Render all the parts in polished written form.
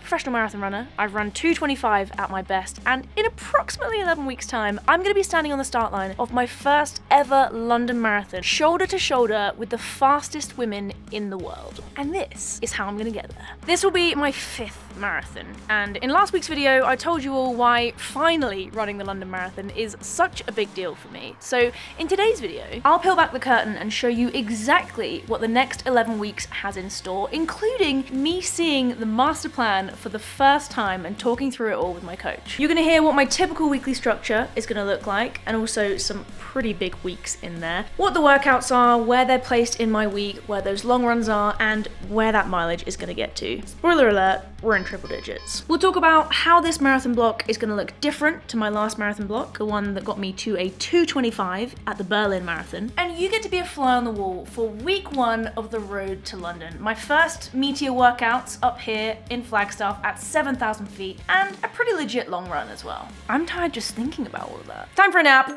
professional marathon runner. I've run 2:25 at my best, and in approximately 11 weeks' time, I'm going to be standing on the start line of my first ever London Marathon, shoulder to shoulder with the fastest women in the world. And this is how I'm going to get there. This will be my 5th marathon, and in last week's video, I told you all why finally running the London Marathon is such a big deal for me. So in today's video, I'll peel back the curtain and show you exactly what the next 11 weeks has in store, including me seeing the master plan for the first time and talking through it all with my coach. You're going to hear what my typical weekly structure is going to look like, and also some pretty big weeks in there. What the workouts are, where they're placed in my week, where those long runs are, and where that mileage is going to get to. Spoiler alert, we're in triple digits. We'll talk about how this marathon block is going to look different to my last marathon block, the one that got me to a 2:25 at the Berlin Marathon. And you get to be a fly on the wall for week 1 of the road to London. My first meteor workouts up here in Flagstaff at 7,000 feet, and a pretty legit long run as well. I'm tired just thinking about all of that. Time for a nap.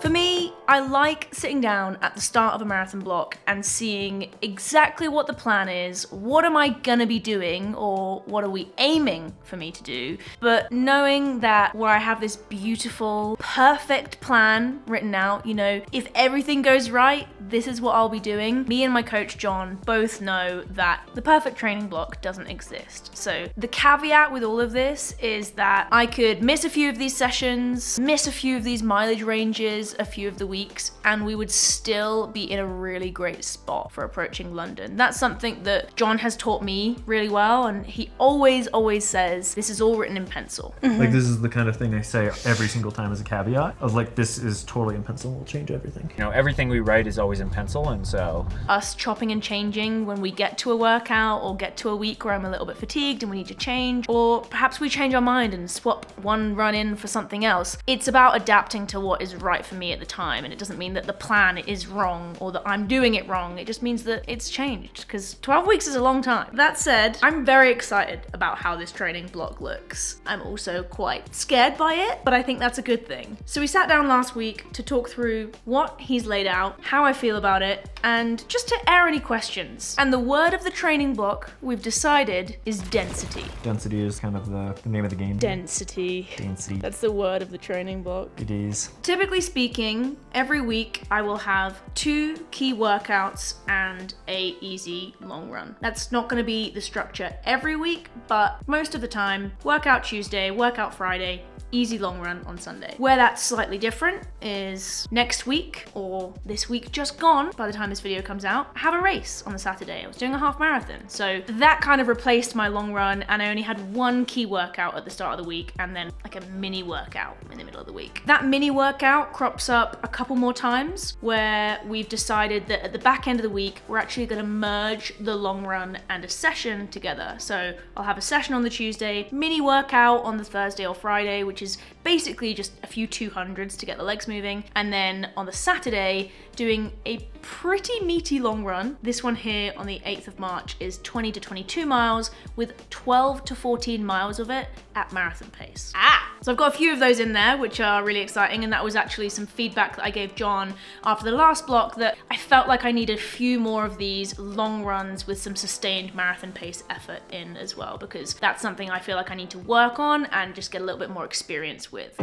For me, I like sitting down at the start of a marathon block and seeing exactly what the plan is, what am I gonna be doing, or what are we aiming for me to do, but knowing that where I have this beautiful, perfect plan written out, you know, if everything goes right, this is what I'll be doing. Me and my coach, John, both know that the perfect training block doesn't exist. So the caveat with all of this is that I could miss a few of these sessions, miss a few of these mileage ranges, a few of the weeks, and we would still be in a really great spot for approaching London. That's something that John has taught me really well, and he always says, this is all written in pencil. Like, this is the kind of thing I say every single time as a caveat of like, this is totally in pencil, will change everything. You know, everything we write is always in pencil, and so us chopping and changing when we get to a workout or get to a week where I'm a little bit fatigued and we need to change, or perhaps we change our mind and swap one run in for something else. It's about adapting to what is right for me at the time, and it doesn't mean that the plan is wrong or that I'm doing it wrong. It just means that it's changed, because 12 weeks is a long time. That said, I'm very excited about how this training block looks. I'm also quite scared by it, but I think that's a good thing. So we sat down last week to talk through what he's laid out, how I feel about it, and just to air any questions. And the word of the training block we've decided is density. Density is kind of the name of the game. Density. Density. That's the word of the training block. It is. Typically speaking, every week I will have 2 key workouts and a easy long run. That's not going to be the structure every week, but most of the time, workout Tuesday, workout Friday, easy long run on Sunday. Where that's slightly different is next week, or this week just gone, by the time this video comes out, I have a race on the Saturday. I was doing a half marathon. So that kind of replaced my long run, and I only had 1 key workout at the start of the week, and then like a mini workout in the middle of the week. That mini workout crops up a couple more times where we've decided that at the back end of the week, we're actually gonna merge the long run and a session together. So I'll have a session on the Tuesday, mini workout on the Thursday or Friday, which is basically just a few 200s to get the legs moving. And then on the Saturday, doing a pretty meaty long run. This one here on the 8th of March is 20 to 22 miles with 12 to 14 miles of it at marathon pace. So I've got a few of those in there, which are really exciting. And that was actually some feedback that I gave John after the last block, that I felt like I needed a few more of these long runs with some sustained marathon pace effort in as well, because that's something I feel like I need to work on and just get a little bit more experience with.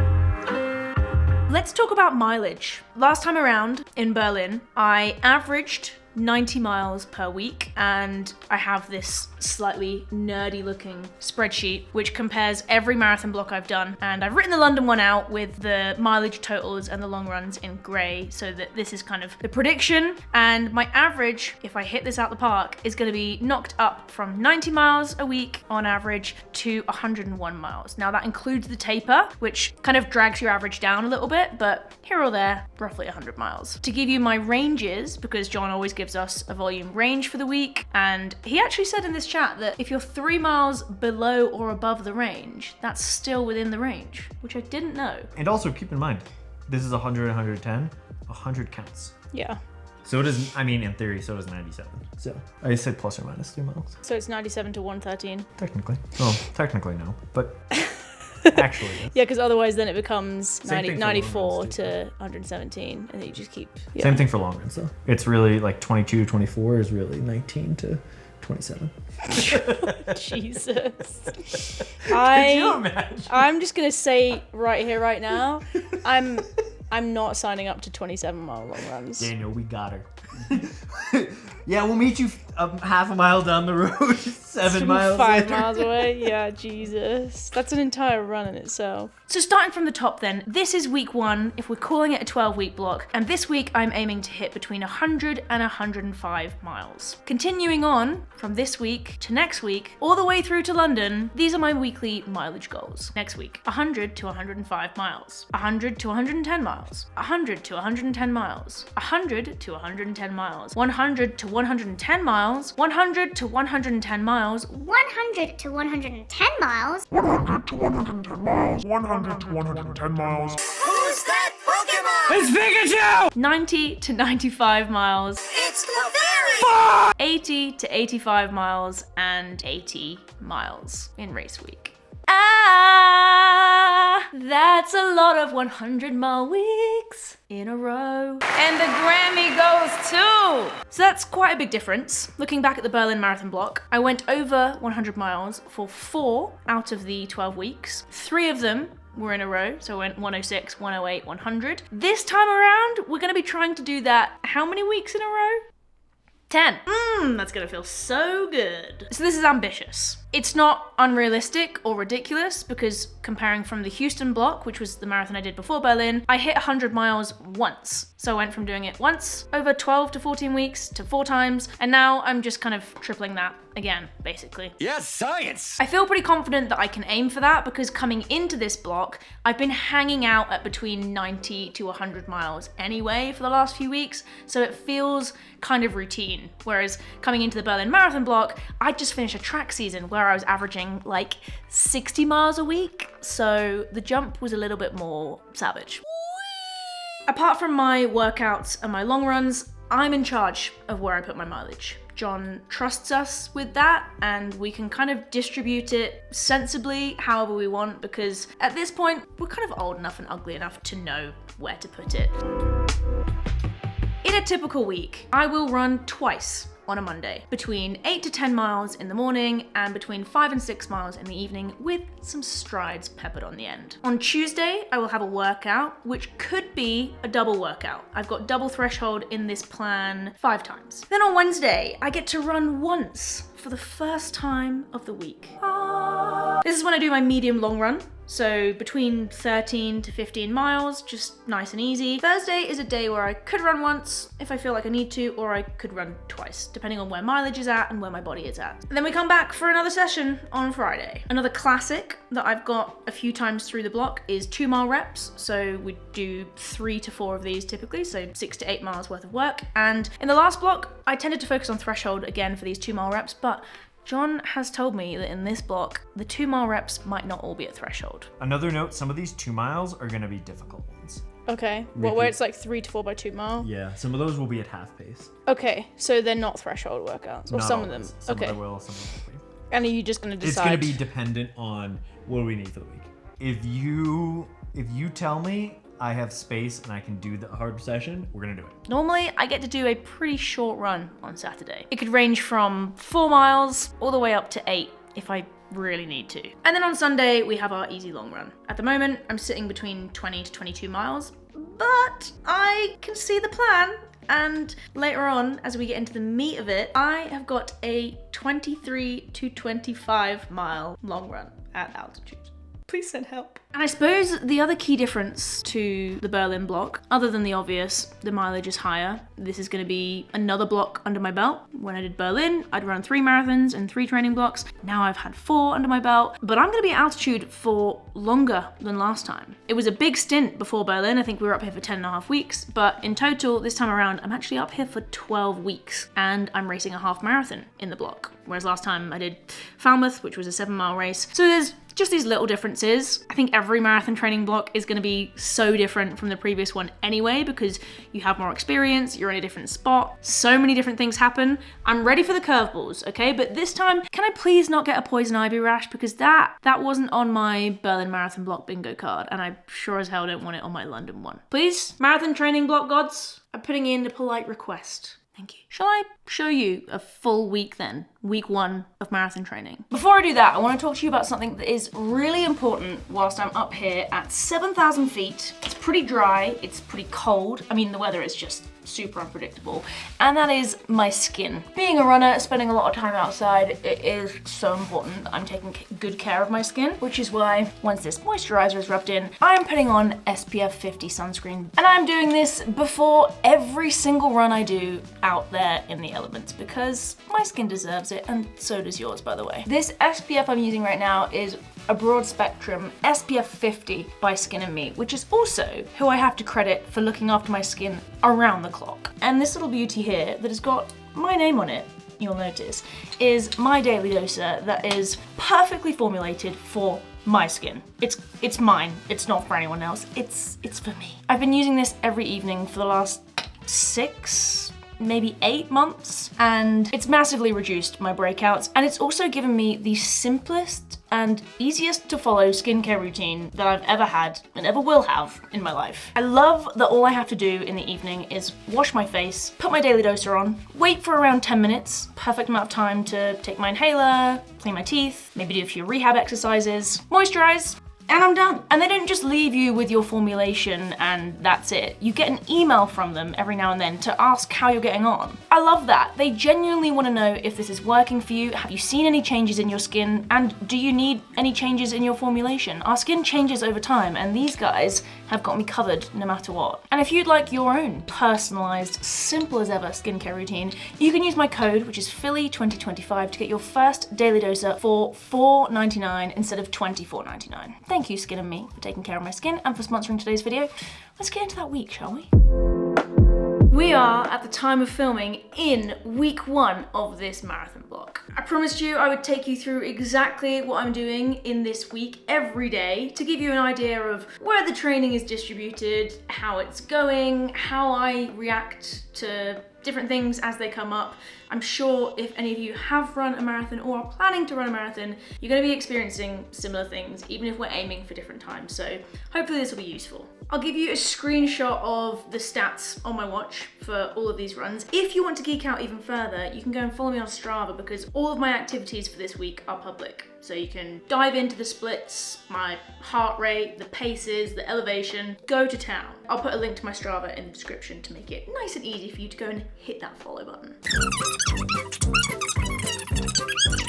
Let's talk about mileage. Last time around in Berlin, I averaged 90 miles per week, and I have this slightly nerdy looking spreadsheet which compares every marathon block I've done, and I've written the London one out with the mileage totals and the long runs in grey, so that this is kind of the prediction. And my average, if I hit this out the park, is going to be knocked up from 90 miles a week on average to 101 miles. Now that includes the taper, which kind of drags your average down a little bit, but here or there, roughly 100 miles. To give you my ranges, because John always gives us a volume range for the week, and he actually said in this chat that if you're 3 miles below or above the range, that's still within the range, which I didn't know. And also keep in mind, this is 100, 110, 100 counts. Yeah. So it is, I mean, in theory, so is 97. So I said plus or minus 3 miles. So it's 97 to 113. Technically. Well, technically no, but Actually, yes. Yeah, because otherwise then it becomes Same thing for long 94 runs, too. to 117, and then you just keep. Yeah. Same thing for long runs, though. It's really like 22 to 24 is really 19 to 27. Jesus. Could you imagine? I'm just gonna say right here, right now, I'm not signing up to 27-mile long runs. Daniel, we got her. Yeah, we'll meet you half a mile down the road, 7 miles 5 later. miles away? Yeah, Jesus. That's an entire run in itself. So starting from the top then, this is week 1, if we're calling it a 12-week block, and this week I'm aiming to hit between 100 and 105 miles. Continuing on from this week to next week, all the way through to London, these are my weekly mileage goals. Next week, 100 to 105 miles, 100 to 110 miles, 100 to 110 miles, 100 to 110 miles, 100 to 110 miles, 100 to 110 miles, 100 to 110 miles. 100 to 110 miles. 100 to 110 miles. Who's that Pokemon? It's Pikachu! 90 to 95 miles, It's Clefairy! 80 to 85 miles, and 80 miles in race week. That's a lot of 100-mile weeks in a row. And the Grammy goes too! So that's quite a big difference. Looking back at the Berlin Marathon block, I went over 100 miles for 4 out of the 12 weeks. 3 of them were in a row, so I went 106, 108, 100. This time around, we're gonna be trying to do that how many weeks in a row? 10. That's gonna feel so good. So this is ambitious. It's not unrealistic or ridiculous because comparing from the Houston block, which was the marathon I did before Berlin, I hit 100 miles once. So I went from doing it once over 12 to 14 weeks to 4 times, and now I'm just kind of tripling that again, basically. Yes, science! I feel pretty confident that I can aim for that because coming into this block, I've been hanging out at between 90 to 100 miles anyway for the last few weeks, so it feels kind of routine. Whereas coming into the Berlin Marathon block, I just finished a track season where I was averaging like 60 miles a week, so the jump was a little bit more savage. Apart from my workouts and my long runs, I'm in charge of where I put my mileage. John trusts us with that, and we can kind of distribute it sensibly however we want, because at this point, we're kind of old enough and ugly enough to know where to put it. In a typical week, I will run twice on a Monday, between 8 to 10 miles in the morning and between 5 and 6 miles in the evening, with some strides peppered on the end. On Tuesday, I will have a workout, which could be a double workout. I've got double threshold in this plan 5 times. Then on Wednesday, I get to run once for the first time of the week. This is when I do my medium long run. So between 13 to 15 miles, just nice and easy. Thursday is a day where I could run once if I feel like I need to, or I could run twice, depending on where mileage is at and where my body is at. And then we come back for another session on Friday. Another classic that I've got a few times through the block is 2-mile reps. So we do 3 to 4 of these typically, so 6 to 8 miles worth of work. And in the last block, I tended to focus on threshold again for these 2-mile reps, but John has told me that in this block, the 2-mile reps might not all be at threshold. Another note, some of these 2 miles are going to be difficult ones. Okay. Well, where it's like 3 to 4 by 2 mile? Yeah, some of those will be at half pace. Okay, so they're not threshold workouts, or Not some all of them. Some Okay. of them will, some of them will be. And are you just gonna decide? It's going to be dependent on what do we need for the week. If you tell me I have space and I can do the hard session, we're going to do it. Normally, I get to do a pretty short run on Saturday. It could range from 4 miles all the way up to 8 if I really need to. And then on Sunday, we have our easy long run. At the moment, I'm sitting between 20 to 22 miles, but I can see the plan. And later on, as we get into the meat of it, I have got a 23 to 25 mile long run at altitude. Please send help. And I suppose the other key difference to the Berlin block, other than the obvious, the mileage is higher. This is going to be another block under my belt. When I did Berlin, I'd run 3 marathons and 3 training blocks. Now I've had 4 under my belt, but I'm going to be at altitude for longer than last time. It was a big stint before Berlin. I think we were up here for 10.5 weeks, but in total, this time around, I'm actually up here for 12 weeks, and I'm racing a half marathon in the block. Whereas last time I did Falmouth, which was a 7-mile race. So there's just these little differences. I think every marathon training block is going to be so different from the previous one anyway, because you have more experience, you're in a different spot, so many different things happen. I'm ready for the curveballs, okay? But this time, can I please not get a poison ivy rash? Because that wasn't on my Berlin Marathon block bingo card, and I sure as hell don't want it on my London one. Please, marathon training block gods, I'm putting in a polite request. Thank you. Shall I show you a full week then? Week 1 of marathon training. Before I do that, I want to talk to you about something that is really important whilst I'm up here at 7,000 feet. It's pretty dry, it's pretty cold. I mean, the weather is just super unpredictable, and that is my skin. Being a runner, spending a lot of time outside, it is so important that I'm taking good care of my skin, which is why once this moisturizer is rubbed in, I am putting on SPF 50 sunscreen. And I'm doing this before every single run I do out there in the elements, because my skin deserves it, and so does yours, by the way. This SPF I'm using right now is a broad spectrum SPF 50 by Skin & Me, which is also who I have to credit for looking after my skin around the clock. And this little beauty here that has got my name on it, you'll notice, is my daily doser that is perfectly formulated for my skin. It's mine, it's not for anyone else, it's for me. I've been using this every evening for the last 6, maybe 8 months, and it's massively reduced my breakouts, and it's also given me the simplest and easiest to follow skincare routine that I've ever had and ever will have in my life. I love that all I have to do in the evening is wash my face, put my daily doser on, wait for around 10 minutes, perfect amount of time to take my inhaler, clean my teeth, maybe do a few rehab exercises, moisturize, and I'm done. And they don't just leave you with your formulation and that's it. You get an email from them every now and then to ask how you're getting on. I love that. They genuinely want to know if this is working for you. Have you seen any changes in your skin? And do you need any changes in your formulation? Our skin changes over time, and these guys have got me covered no matter what. And if you'd like your own personalized, simple as ever skincare routine, you can use my code, which is Phily2025, to get your first daily doser for $4.99 instead of $24.99. Thank you, Skin & Me, for taking care of my skin and for sponsoring today's video. Let's get into that week, shall we? We are, at the time of filming, in week 1 of this marathon block. I promised you I would take you through exactly what I'm doing in this week every day to give you an idea of where the training is distributed, how it's going, how I react to different things as they come up. I'm sure if any of you have run a marathon or are planning to run a marathon, you're going to be experiencing similar things, even if we're aiming for different times. So hopefully this will be useful. I'll give you a screenshot of the stats on my watch for all of these runs. If you want to geek out even further, you can go and follow me on Strava, because all of my activities for this week are public. So you can dive into the splits, my heart rate, the paces, the elevation, go to town. I'll put a link to my Strava in the description to make it nice and easy for you to go and hit that follow button.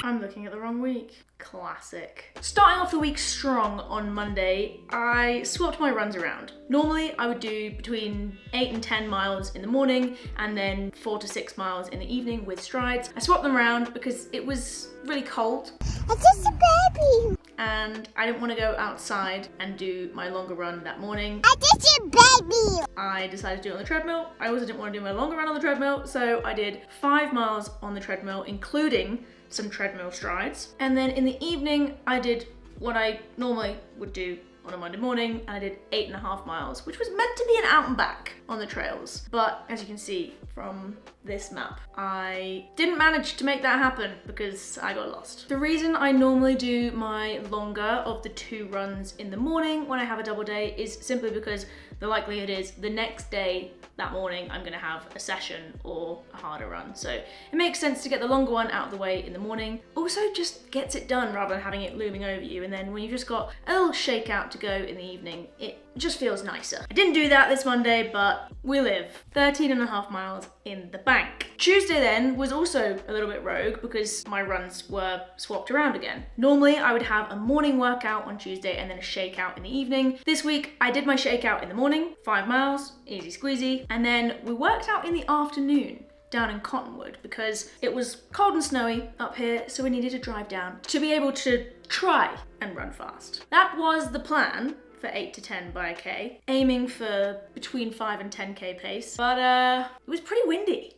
I'm looking at the wrong week. Classic. Starting off the week strong on Monday, I swapped my runs around. Normally I would do between 8 and 10 miles in the morning and then 4 to 6 miles in the evening with strides. I swapped them around because it was really cold. It's just a baby. And I didn't want to go outside and do my longer run that morning. It's just a baby. I decided to do it on the treadmill. I also didn't want to do my longer run on the treadmill, so I did 5 miles on the treadmill, including some treadmill strides. And then in the evening, I did what I normally would do on a Monday morning, and I did 8.5 miles, which was meant to be an out and back on the trails. But as you can see from this map, I didn't manage to make that happen because I got lost. The reason I normally do my longer of the 2 runs in the morning when I have a double day is simply because the likelihood is the next day, that morning, I'm gonna have a session or a harder run. So it makes sense to get the longer one out of the way in the morning. Also just gets it done rather than having it looming over you. And then when you've just got a little shakeout to go in the evening, it just feels nicer. I didn't do that this Monday, but we live. 13.5 miles in the bank. Tuesday then was also a little bit rogue because my runs were swapped around again. Normally I would have a morning workout on Tuesday and then a shakeout in the evening. This week I did my shakeout in the morning, 5 miles, easy squeezy, and then we worked out in the afternoon down in Cottonwood because it was cold and snowy up here, so we needed to drive down to be able to try and run fast. That was the plan for 8 to 10 by a K, aiming for between 5 and 10K pace, but it was pretty windy.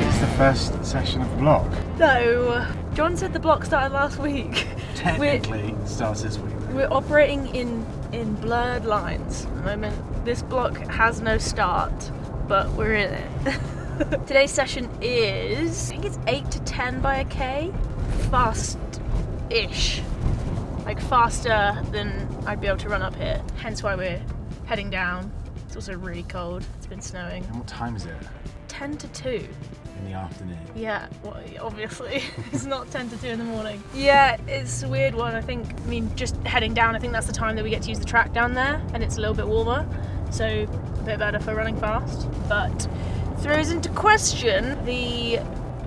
It's the first session of the block. No. John said the block started last week. Technically, starts this week. We're operating in blurred lines at the moment. This block has no start, but we're in it. Today's session is, I think it's 8 to 10 by a K. Fast-ish. Like faster than I'd be able to run up here. Hence why we're heading down. It's also really cold. It's been snowing. And what time is it? 10 to 2. In the afternoon. Yeah, well, obviously. It's not 10 to 2 in the morning. Yeah, it's a weird one. I mean, just heading down, I think that's the time that we get to use the track down there, and it's a little bit warmer, so a bit better for running fast. But throws into question the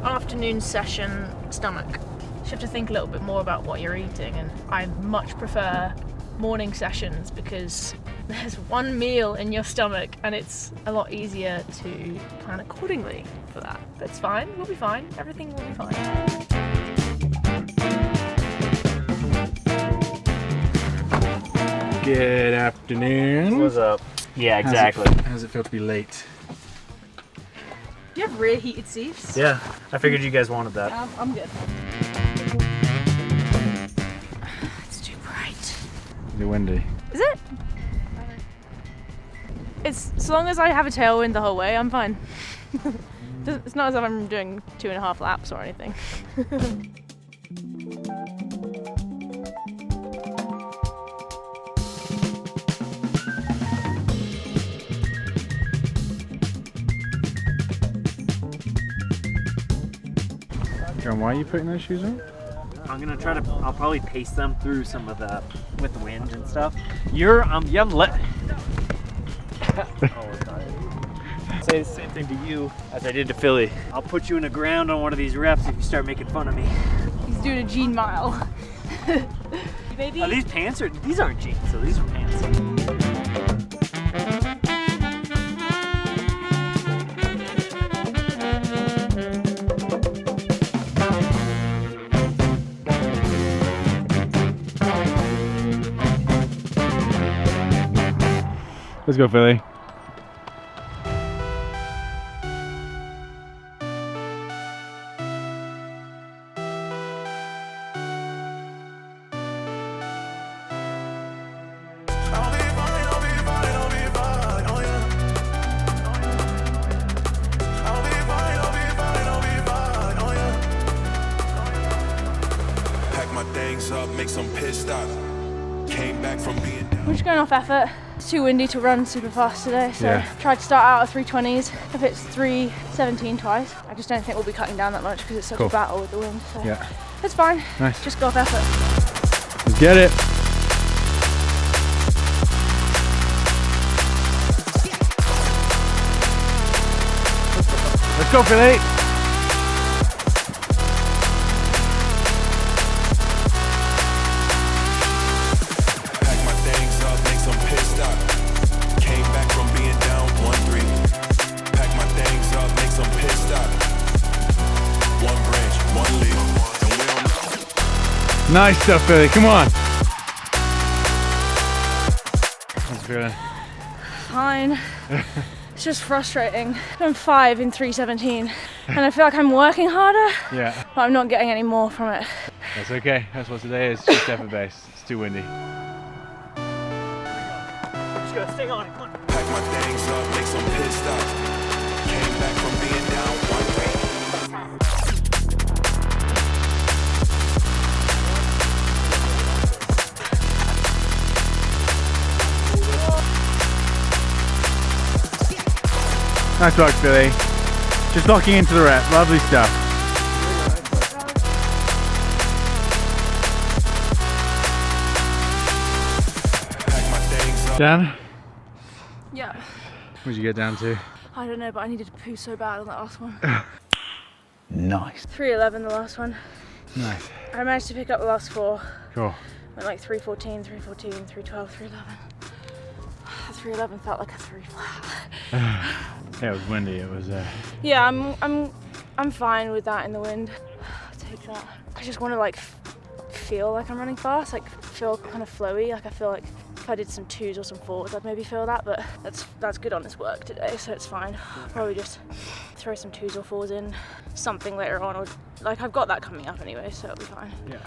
afternoon session stomach. You have to think a little bit more about what you're eating, and I much prefer morning sessions because there's one meal in your stomach and it's a lot easier to plan accordingly for that. But it's fine, we'll be fine, everything will be fine. Good afternoon. What's up? Yeah, exactly. How does it feel to be late? Do you have rear heated seats? Yeah, I figured you guys wanted that. I'm good. It's too bright. Is it windy? Is it? It's as long as I have a tailwind the whole way, I'm fine. It's not as if I'm doing 2.5 laps or anything. John, why are you putting those shoes on? I'm gonna try to. I'll probably pace them through some of the with the wind and stuff. You're say the same thing to you as I did to Philly. I'll put you in the ground on one of these reps if you start making fun of me. He's doing a jean mile. Maybe. Are these pants or these aren't jeans? So these are pants. Let's go, Philly. We're just going off effort. It's too windy to run super fast today, so Yeah. tried to start out at 320s. If it's 317 twice, I just don't think we'll be cutting down that much because it's such Cool. a battle with the wind. So Yeah. it's fine. Nice. Just go off effort. Let's get it. Let's go, Philly. Nice stuff, Philly. Come on. How's it feeling? Fine. It's just frustrating. I'm 5 in 317 and I feel like I'm working harder, Yeah. but I'm not getting any more from it. That's okay. That's what today is. Just effort based. It's too windy. Just go, stay on it. Come on. Pack my things up, make some pit stops. Came back from being down one way. Nice work, Philly. Just locking into the rep. Lovely stuff. Pack my things up. Dan, Yeah. what'd you get down to? I don't know, but I needed to poo so bad on that last one. Nice. 311 the last one. Nice. I managed to pick up the last 4. Cool. Went like 314, 314, 312, 311. 311 felt like a 3 flat. Yeah, it was windy. It was. Yeah, I'm fine with that in the wind. I'll take that. I just want to like feel like I'm running fast, like feel kind of flowy. Like I feel like if I did some 2s or some 4s, I'd maybe feel that. But that's good on this work today, so it's fine. Probably just throw some 2s or 4s in, something later on, or like I've got that coming up anyway, so it'll be fine. Yeah.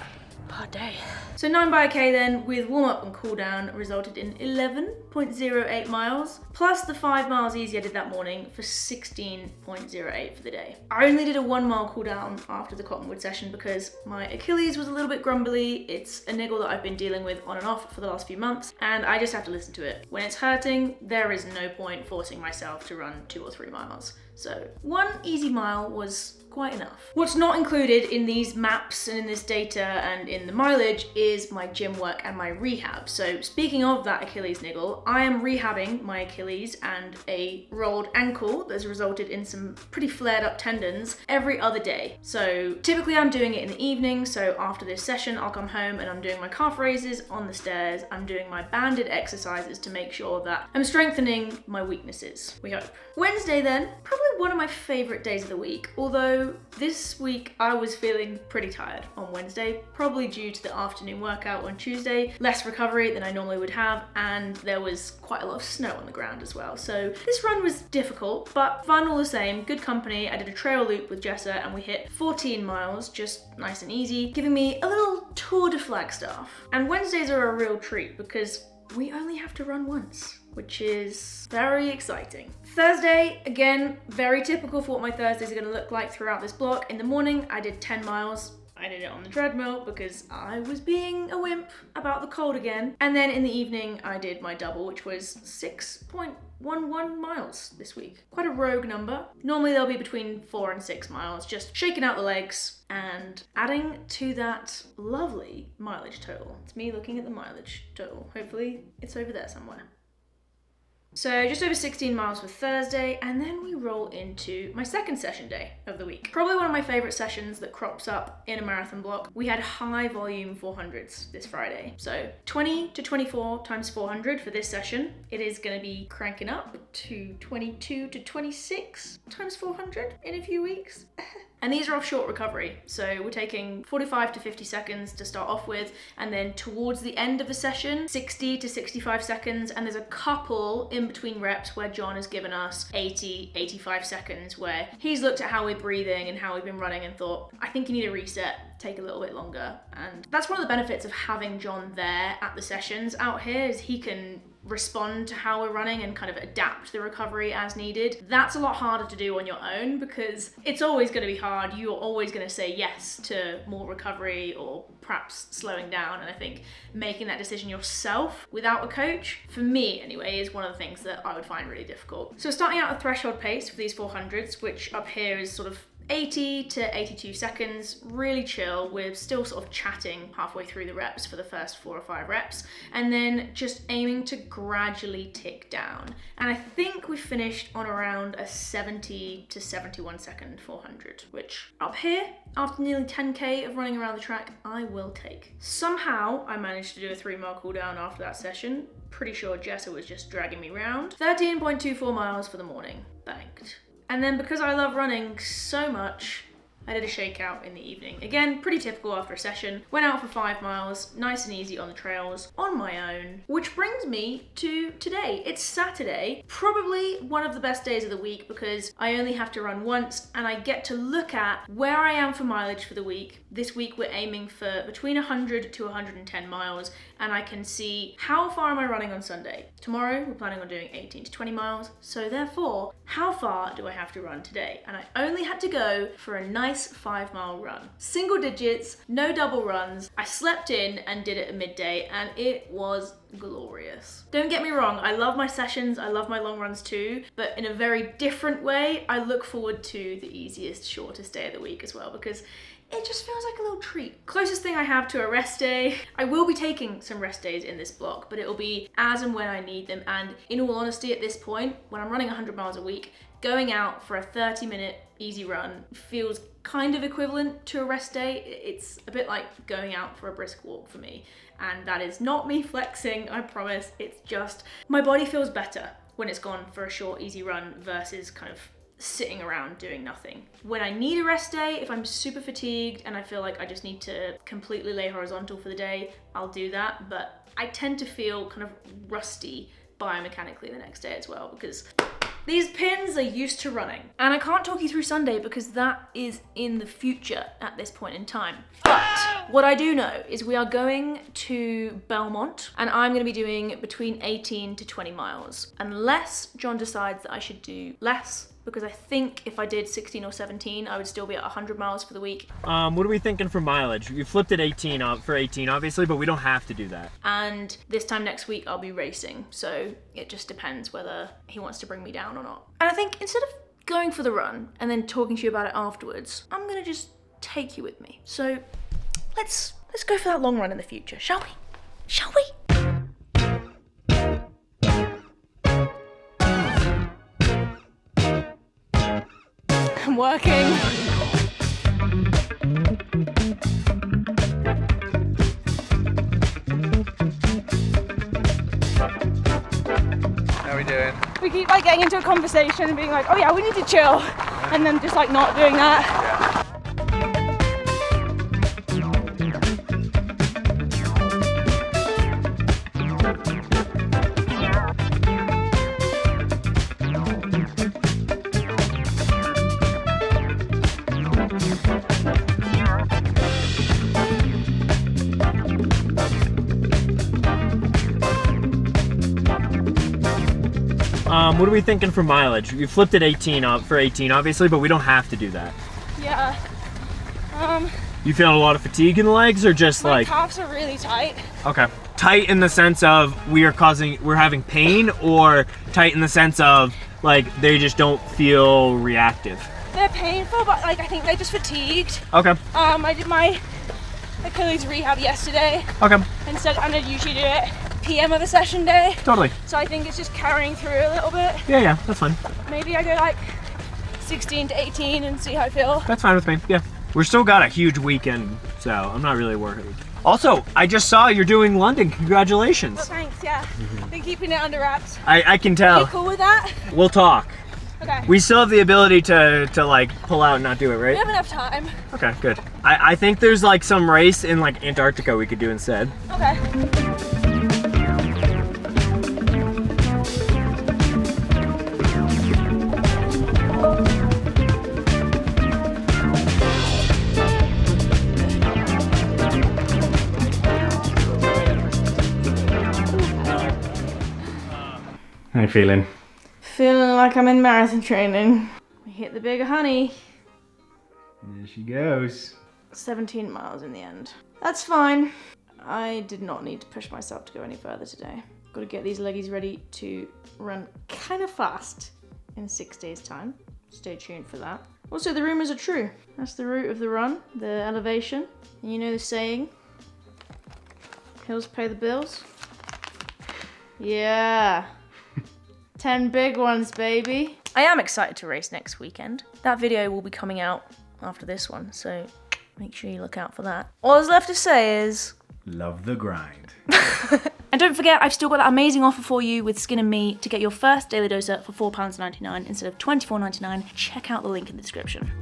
Per day. So 9 by K then, with warm up and cool down, resulted in 11.08 miles, plus the 5 miles easy I did that morning for 16.08 for the day. I only did a 1 mile cool down after the Cottonwood session because my Achilles was a little bit grumbly. It's a niggle that I've been dealing with on and off for the last few months, and I just have to listen to it. When it's hurting, there is no point forcing myself to run 2 or 3 miles. So 1 easy mile was quite enough. What's not included in these maps and in this data and in the mileage is my gym work and my rehab. So speaking of that Achilles niggle, I am rehabbing my Achilles and a rolled ankle that's resulted in some pretty flared up tendons every other day. So typically I'm doing it in the evening, so after this session I'll come home and I'm doing my calf raises on the stairs, I'm doing my banded exercises to make sure that I'm strengthening my weaknesses, we hope. Wednesday then, probably one of my favorite days of the week, although this week I was feeling pretty tired on Wednesday, probably due to the afternoon workout on Tuesday, less recovery than I normally would have, and there was quite a lot of snow on the ground as well. So this run was difficult, but fun all the same, good company. I did a trail loop with Jessa and we hit 14 miles, just nice and easy, giving me a little tour de Flagstaff. And Wednesdays are a real treat because we only have to run once, which is very exciting. Thursday, again, very typical for what my Thursdays are gonna look like throughout this block. In the morning, I did 10 miles. I did it on the treadmill because I was being a wimp about the cold again. And then in the evening, I did my double, which was 6.11 miles this week. Quite a rogue number. Normally they'll be between 4 and 6 miles, just shaking out the legs and adding to that lovely mileage total. It's me looking at the mileage total. Hopefully it's over there somewhere. So just over 16 miles for Thursday, and then we roll into my second session day of the week. Probably one of my favorite sessions that crops up in a marathon block. We had high volume 400s this Friday. So 20 to 24 times 400 for this session. It is gonna be cranking up to 22 to 26 times 400 in a few weeks. And these are off short recovery. So we're taking 45 to 50 seconds to start off with, and then towards the end of the session, 60 to 65 seconds. And there's a couple in between reps where John has given us 80, 85 seconds where he's looked at how we're breathing and how we've been running and thought, I think you need a reset, take a little bit longer. And that's one of the benefits of having John there at the sessions out here, is he can respond to how we're running and kind of adapt the recovery as needed. That's a lot harder to do on your own because it's always going to be hard. You're always going to say yes to more recovery or perhaps slowing down. And I think making that decision yourself without a coach, for me anyway, is one of the things that I would find really difficult. So starting out at threshold pace for these 400s, which up here is sort of 80 to 82 seconds, really chill. We're still sort of chatting halfway through the reps for the first 4 or 5 reps, and then just aiming to gradually tick down. And I think we finished on around a 70 to 71 second 400, which up here, after nearly 10K of running around the track, I will take. Somehow I managed to do a 3 mile cool down after that session. Pretty sure Jessa was just dragging me around. 13.24 miles for the morning, banked. And then because I love running so much, I did a shakeout in the evening. Again, pretty typical after a session. Went out for 5 miles, nice and easy on the trails, on my own. Which brings me to today. It's Saturday, probably one of the best days of the week because I only have to run once and I get to look at where I am for mileage for the week. This week we're aiming for between 100 to 110 miles, and I can see how far am I running on Sunday. Tomorrow we're planning on doing 18 to 20 miles, so therefore, how far do I have to run today? And I only had to go for a nice 5 mile run. Single digits, no double runs. I slept in and did it at midday, and it was glorious. Don't get me wrong, I love my sessions, I love my long runs too, but in a very different way. I look forward to the easiest, shortest day of the week as well, because it just feels like a little treat. Closest thing I have to a rest day. I will be taking some rest days in this block, but it will be as and when I need them. And in all honesty, at this point, when I'm running 100 miles a week, going out for a 30-minute easy run feels kind of equivalent to a rest day. It's a bit like going out for a brisk walk for me. And that is not me flexing, I promise. It's just my body feels better when it's gone for a short, easy run versus kind of sitting around doing nothing. When I need a rest day, if I'm super fatigued and I feel like I just need to completely lay horizontal for the day, I'll do that. But I tend to feel kind of rusty biomechanically the next day as well, because These pins are used to running. And I can't talk you through Sunday because that is in the future at this point in time. But what I do know is we are going to Belmont and I'm gonna be doing between 18 to 20 miles. Unless John decides that I should do less, because I think if I did 16 or 17, I would still be at 100 miles for the week. What are we thinking for mileage? You flipped it 18 for 18, obviously, but we don't have to do that. And this time next week, I'll be racing. So it just depends whether he wants to bring me down or not. And I think instead of going for the run and then talking to you about it afterwards, I'm gonna just take you with me. So let's go for that long run in the future, shall we? Shall we? I'm working. How are we doing? We keep like getting into a conversation and being like, oh yeah, we need to chill. And then just like not doing that. What are we thinking for mileage? You flipped it 18 for 18, obviously, but we don't have to do that. Yeah. You feeling a lot of fatigue in the legs, or just My like? calves are really tight. Okay. Tight in the sense of we're having pain, or tight in the sense of like they just don't feel reactive? They're painful, but like I think they're just fatigued. Okay. I did my Achilles rehab yesterday. Okay. Instead, and I usually do it PM of a session day. Totally. So I think it's just carrying through a little bit. Yeah, that's fine. Maybe I go like 16 to 18 and see how I feel. That's fine with me. Yeah. We're still got a huge weekend, so I'm not really worried. Also, I just saw you're doing London. Congratulations. Well, thanks, yeah. Been keeping it under wraps. I can Are tell. you cool with that? We'll talk. Okay. We still have the ability to like pull out and not do it, right? We have enough time. Okay, good. I think there's like some race in like Antarctica we could do instead. Okay. How you feeling? Feeling like I'm in marathon training. We hit the big honey. There she goes. 17 miles in the end. That's fine. I did not need to push myself to go any further today. Got to get these leggies ready to run kind of fast in 6 days' time. Stay tuned for that. Also, the rumors are true. That's the route of the run, the elevation. And you know the saying, hills pay the bills? Yeah. 10 big ones, baby. I am excited to race next weekend. That video will be coming out after this one, so make sure you look out for that. All there's left to say is... Love the grind. And don't forget, I've still got that amazing offer for you with Skin and Me to get your first daily doser for £4.99 instead of £24.99. Check out the link in the description.